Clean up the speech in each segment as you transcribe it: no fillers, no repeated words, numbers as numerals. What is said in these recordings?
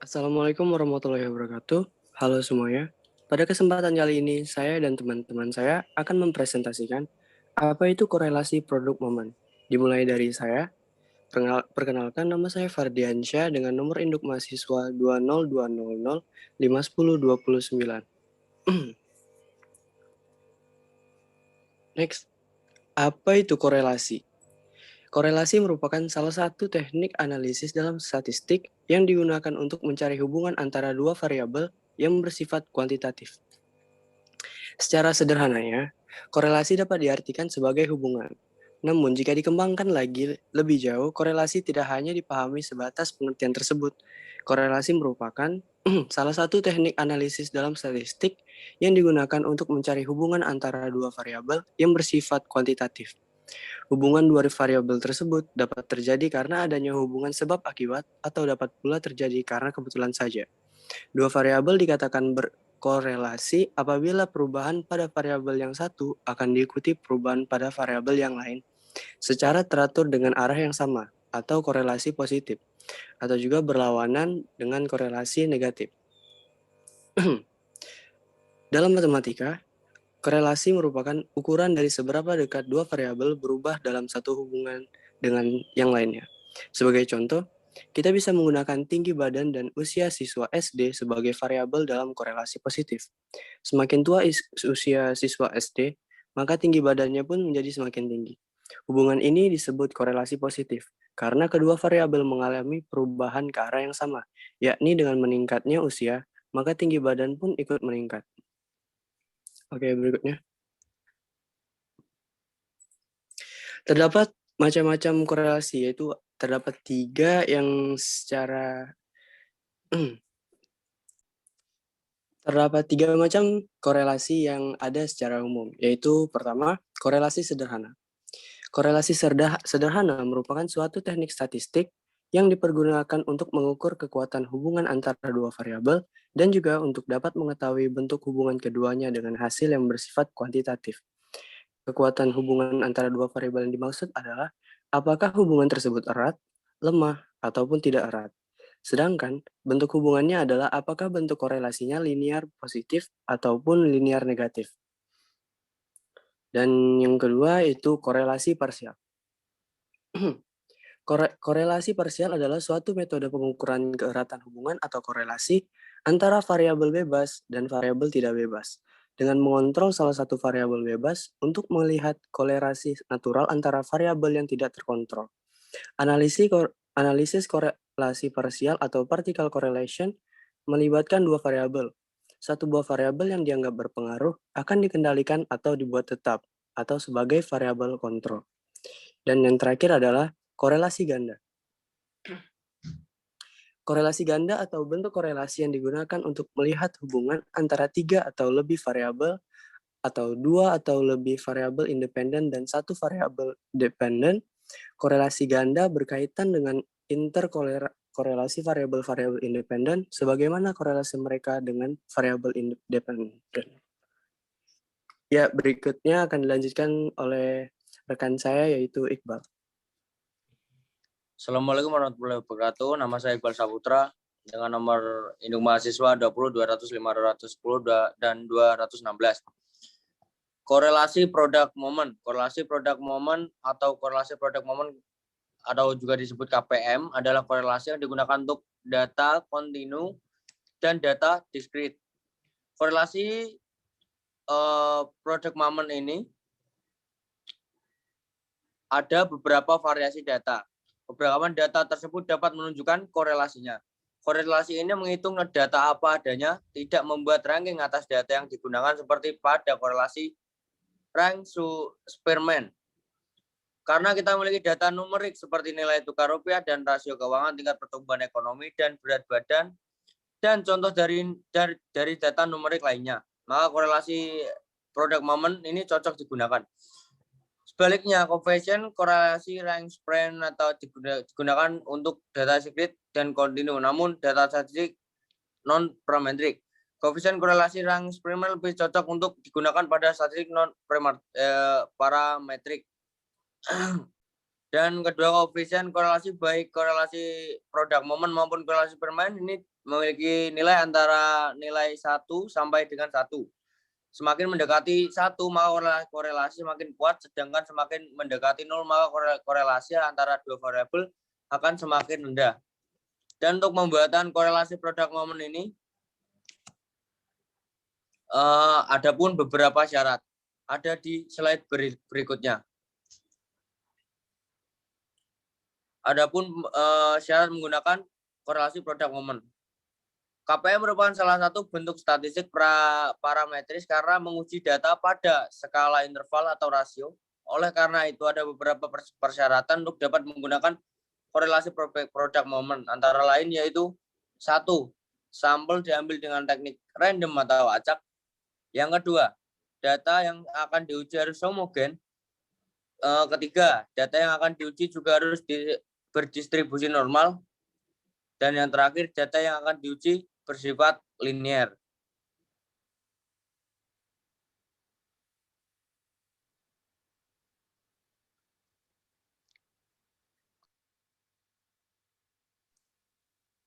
Assalamualaikum warahmatullahi wabarakatuh. Halo semuanya. Pada kesempatan kali ini, saya dan teman-teman saya akan mempresentasikan apa itu korelasi produk momen. Dimulai dari saya, perkenalkan nama saya Fardiansyah dengan nomor induk mahasiswa 20200510209. Next, apa itu korelasi? Korelasi merupakan salah satu teknik analisis dalam statistik yang digunakan untuk mencari hubungan antara dua variabel yang bersifat kuantitatif. Secara sederhananya, korelasi dapat diartikan sebagai hubungan. Namun, jika dikembangkan lagi lebih jauh, korelasi tidak hanya dipahami sebatas pengertian tersebut. Korelasi merupakan salah satu teknik analisis dalam statistik yang digunakan untuk mencari hubungan antara dua variabel yang bersifat kuantitatif. Hubungan dua variabel tersebut dapat terjadi karena adanya hubungan sebab akibat atau dapat pula terjadi karena kebetulan saja. Dua variabel dikatakan berkorelasi apabila perubahan pada variabel yang satu akan diikuti perubahan pada variabel yang lain secara teratur dengan arah yang sama atau korelasi positif, atau juga berlawanan dengan korelasi negatif. Dalam matematika, korelasi merupakan ukuran dari seberapa dekat dua variabel berubah dalam satu hubungan dengan yang lainnya. Sebagai contoh, kita bisa menggunakan tinggi badan dan usia siswa SD sebagai variabel dalam korelasi positif. Semakin tua usia siswa SD, maka tinggi badannya pun menjadi semakin tinggi. Hubungan ini disebut korelasi positif, karena kedua variabel mengalami perubahan ke arah yang sama, yakni dengan meningkatnya usia, maka tinggi badan pun ikut meningkat. Oke, berikutnya. Terdapat macam-macam korelasi, yaitu terdapat 3 yang secara terdapat 3 macam korelasi yang ada secara umum, yaitu pertama, korelasi sederhana. Korelasi sederhana merupakan suatu teknik statistik yang dipergunakan untuk mengukur kekuatan hubungan antara dua variabel dan juga untuk dapat mengetahui bentuk hubungan keduanya dengan hasil yang bersifat kuantitatif. Kekuatan hubungan antara dua variabel yang dimaksud adalah apakah hubungan tersebut erat, lemah, ataupun tidak erat. Sedangkan bentuk hubungannya adalah apakah bentuk korelasinya linear positif ataupun linear negatif. Dan yang kedua itu korelasi parsial. Korelasi parsial adalah suatu metode pengukuran keeratan hubungan atau korelasi antara variabel bebas dan variabel tidak bebas, dengan mengontrol salah satu variabel bebas untuk melihat korelasi natural antara variabel yang tidak terkontrol. Analisis korelasi parsial atau partial correlation melibatkan dua variabel. Satu buah variabel yang dianggap berpengaruh akan dikendalikan atau dibuat tetap, atau sebagai variabel kontrol. Dan yang terakhir adalah korelasi ganda. Korelasi ganda atau bentuk korelasi yang digunakan untuk melihat hubungan antara 3 atau lebih variabel atau 2 atau lebih variabel independen dan satu variabel dependen. Korelasi ganda berkaitan dengan interkorelasi variabel-variabel independen sebagaimana korelasi mereka dengan variabel independen. Ya, berikutnya akan dilanjutkan oleh rekan saya yaitu Iqbal. Assalamualaikum warahmatullahi wabarakatuh. Nama saya Iqbal Saputra dengan nomor induk mahasiswa 20 200 510 dan 216. Korelasi produk momen. Korelasi produk momen atau korelasi produk momen atau juga disebut KPM adalah korelasi yang digunakan untuk data kontinu dan data diskrit. Korelasi produk momen ini ada beberapa variasi data. Beberapa data tersebut dapat menunjukkan korelasinya. Korelasi ini menghitung data apa adanya, tidak membuat ranking atas data yang digunakan seperti pada korelasi rank Spearman. Karena kita memiliki data numerik seperti nilai tukar rupiah dan rasio keuangan, tingkat pertumbuhan ekonomi, dan berat badan, dan contoh dari data numerik lainnya, maka korelasi produk momen ini cocok digunakan. Sebaliknya, koefisien korelasi rank Spearman atau digunakan untuk data diskrit dan kontinu, namun data statistik non-parametrik. Koefisien korelasi rank Spearman lebih cocok untuk digunakan pada statistik non-parametrik. Dan kedua koefisien korelasi baik korelasi produk momen maupun korelasi permanen ini memiliki nilai antara nilai 1 sampai dengan 1. Semakin mendekati 1 maka korelasi semakin kuat, sedangkan semakin mendekati 0 maka korelasi antara dua variabel akan semakin rendah. Dan untuk pembuatan korelasi produk momen ini ada pun beberapa syarat. Ada di slide berikutnya. Adapun syarat menggunakan korelasi produk momen. KPM merupakan salah satu bentuk statistik parametris karena menguji data pada skala interval atau rasio. Oleh karena itu ada beberapa persyaratan untuk dapat menggunakan korelasi produk momen. Antara lain yaitu 1. Sampel diambil dengan teknik random atau acak. Yang kedua, data yang akan diuji harus homogen. Ketiga, data yang akan diuji juga harus berdistribusi normal. Dan yang terakhir, data yang akan diuji bersifat linear.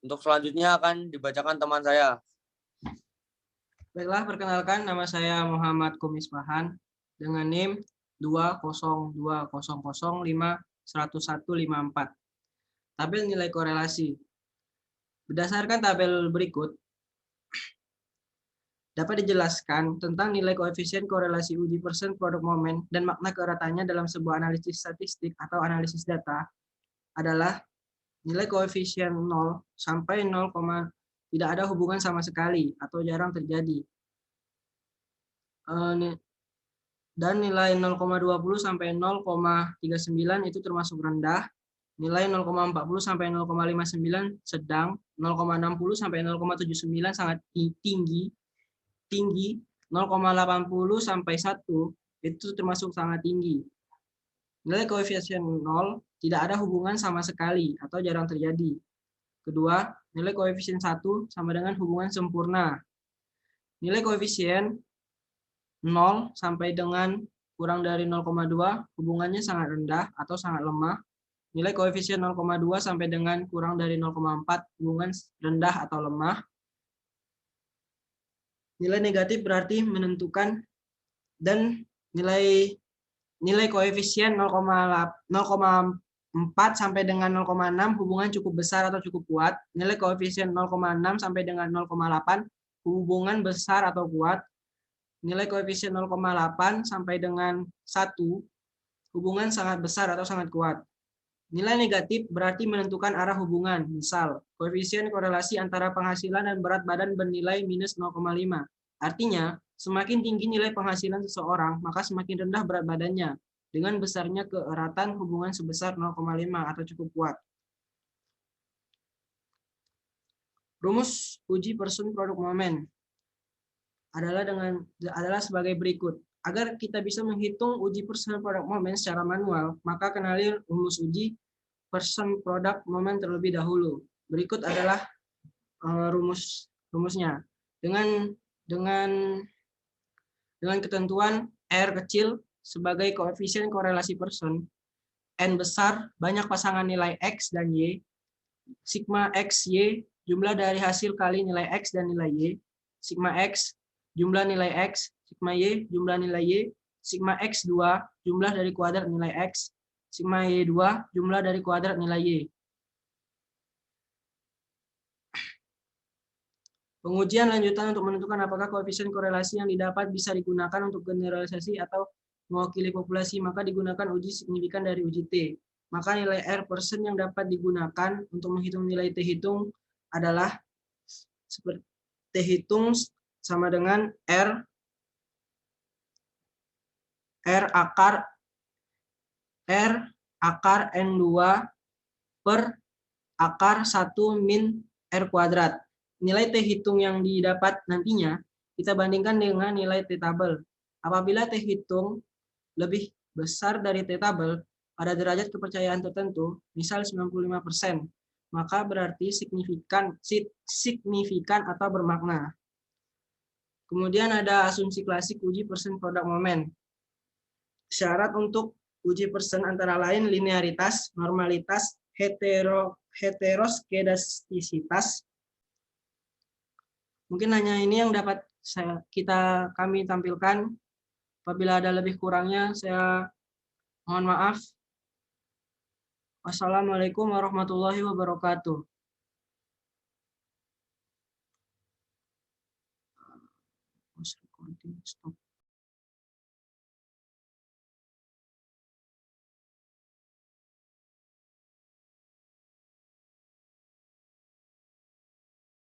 Untuk selanjutnya akan dibacakan teman saya. Baiklah, perkenalkan nama saya Muhammad Kumis Bahan dengan NIM 20200051154. Tabel nilai korelasi. Berdasarkan tabel berikut, dapat dijelaskan tentang nilai koefisien korelasi uji persen produk momen dan makna keeratannya dalam sebuah analisis statistik atau analisis data adalah nilai koefisien 0 sampai 0, tidak ada hubungan sama sekali atau jarang terjadi. Dan nilai 0,20 sampai 0,39 itu termasuk rendah. Nilai 0,40 sampai 0,59 sedang, 0,60 sampai 0,79 sangat tinggi, 0,80 sampai 1 itu termasuk sangat tinggi. Nilai koefisien 0 tidak ada hubungan sama sekali atau jarang terjadi. Kedua, nilai koefisien 1 sama dengan hubungan sempurna. Nilai koefisien 0 sampai dengan kurang dari 0,2 hubungannya sangat rendah atau sangat lemah. Nilai koefisien 0,2 sampai dengan kurang dari 0,4 hubungan rendah atau lemah. Nilai negatif berarti menentukan, dan nilai koefisien 0,4 sampai dengan 0,6 hubungan cukup besar atau cukup kuat. Nilai koefisien 0,6 sampai dengan 0,8 hubungan besar atau kuat. Nilai koefisien 0,8 sampai dengan 1 hubungan sangat besar atau sangat kuat. Nilai negatif berarti menentukan arah hubungan. Misal, koefisien korelasi antara penghasilan dan berat badan bernilai minus 0,5. Artinya, semakin tinggi nilai penghasilan seseorang, maka semakin rendah berat badannya. Dengan besarnya keeratan hubungan sebesar 0,5 atau cukup kuat. Rumus uji person produk momen adalah sebagai berikut. Agar kita bisa menghitung uji person produk momen secara manual, maka kenali rumus uji person produk momen terlebih dahulu. Berikut adalah rumusnya. Dengan ketentuan R kecil sebagai koefisien korelasi person, N besar banyak pasangan nilai X dan Y, sigma X, Y jumlah dari hasil kali nilai X dan nilai Y, sigma X jumlah nilai X, sigma Y jumlah nilai Y, sigma X2 jumlah dari kuadrat nilai X, sigma Y2 jumlah dari kuadrat nilai Y. Pengujian lanjutan untuk menentukan apakah koefisien korelasi yang didapat bisa digunakan untuk generalisasi atau mewakili populasi, maka digunakan uji signifikan dari uji T. Maka nilai R persen yang dapat digunakan untuk menghitung nilai T hitung adalah seperti T hitung sama dengan R akar N2 per akar 1 min R kuadrat. Nilai T hitung yang didapat nantinya kita bandingkan dengan nilai T tabel. Apabila T hitung lebih besar dari T tabel pada derajat kepercayaan tertentu, misal 95%, maka berarti signifikan atau bermakna. Kemudian ada asumsi klasik uji persen produk momen. Syarat untuk uji person antara lain linearitas, normalitas, heteroskedastisitas. Mungkin hanya ini yang dapat kami tampilkan. Apabila ada lebih kurangnya, saya mohon maaf. Wassalamualaikum warahmatullahi wabarakatuh. Stop.